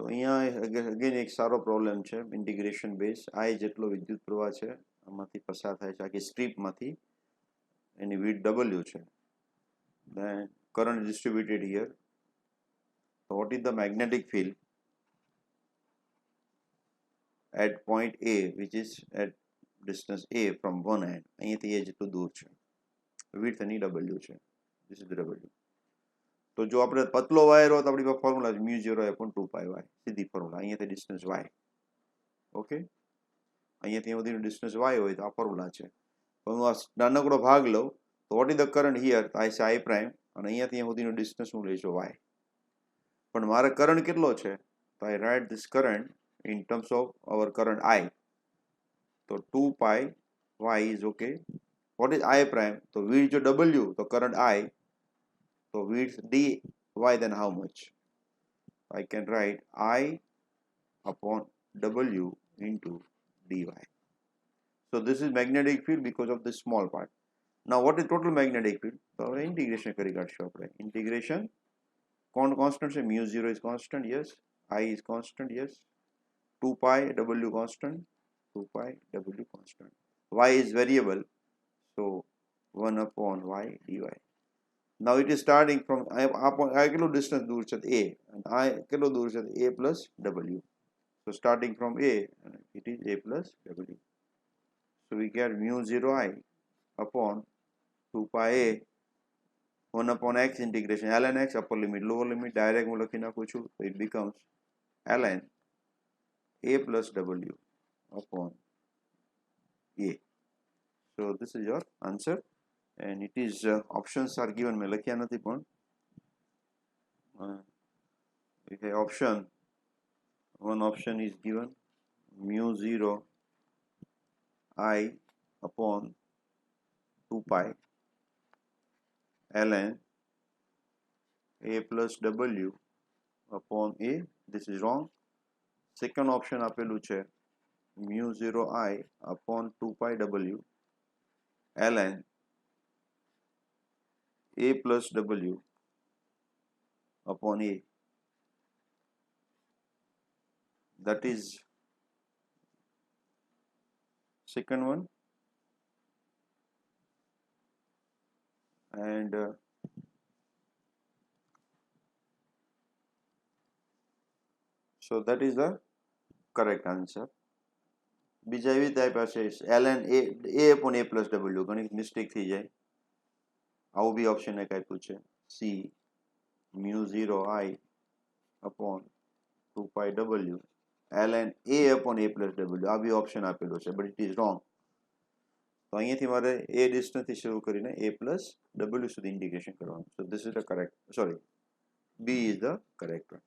तो अहींया अगेन एक सारो प्रॉब्लम है इंटीग्रेशन बेस आई जेटलो विद्युत प्रवाह है आमांथी पसार थाय छे आखी स्ट्रीपमांथी एनी विड्थ W है then current is distributed here. So what is the magnetic field at point A which is at distance A from one end અહીંયાથી A જેટલું દૂર છે width એની W છે this is the W. તો જો આપણે પતલો wire હોય તો આપણી પાસે ફોર્મ્યુલા છે μ0/2πy સીધી ફોર્મ્યુલા અહીંયાથી ડિસ્ટન્સ y ઓકે અહીંયાથી સુધીનું ડિસ્ટન્સ y હોય તો આ ફોર્મ્યુલા છે પણ હું આ નાનકડો ભાગ લઉં તો what is the current here તો આ છે I પ્રાઇમ અને અહીંયાથી અહીંયા સુધીનું ડિસ્ટન્સ હું લઈશું y પણ મારે કરંટ કેટલો છે તો I write this current in terms of our current I તો 2π y is okay. What is I prime? So width जो W तो current I so width dy then how much? I can write I upon W into dy. So this is magnetic field because of this small part. Now what is total magnetic field? So integration કરી કાઢશું આપણે integration constant છે μ0 is constant, yes. I is constant, yes. 2π W constant, 2π W constant. Y is variable, so 1 upon y dy. Now it is starting from I કેટલું distance દૂર છે A and I કેટલું દૂર છે A plus W. So starting from A it is A plus W. So we get μ0I upon 2π A 1 upon x integration ln x upper limit lower limit direct હું લખી નાખું છું so it becomes ln A plus W upon A. So this is your answer and it is options are given मैं લખ્યા નથી પણ option one option is given μ0 I upon 2π ln A plus W upon A. This is wrong. Second option આપેલું છે μ0 I upon 2π W ln A plus W upon A. That is second one. And so that is the correct answer. બીજા એવી રીતે આપ્યા છે ln A upon A plus W ઘણી mistake થઈ જાય આવું બી ઓપ્શન એક આપ્યું છે C μ0 I upon 2π W ln A upon A plus W આ બી ઓપ્શન આપેલો છે but it is wrong. તો અહીંયાથી મારે A distance થી શરૂ કરીને A plus W સુધી ઇન્ટિગ્રેશન કરવાનું. So this is the correct, sorry, B is the correct one.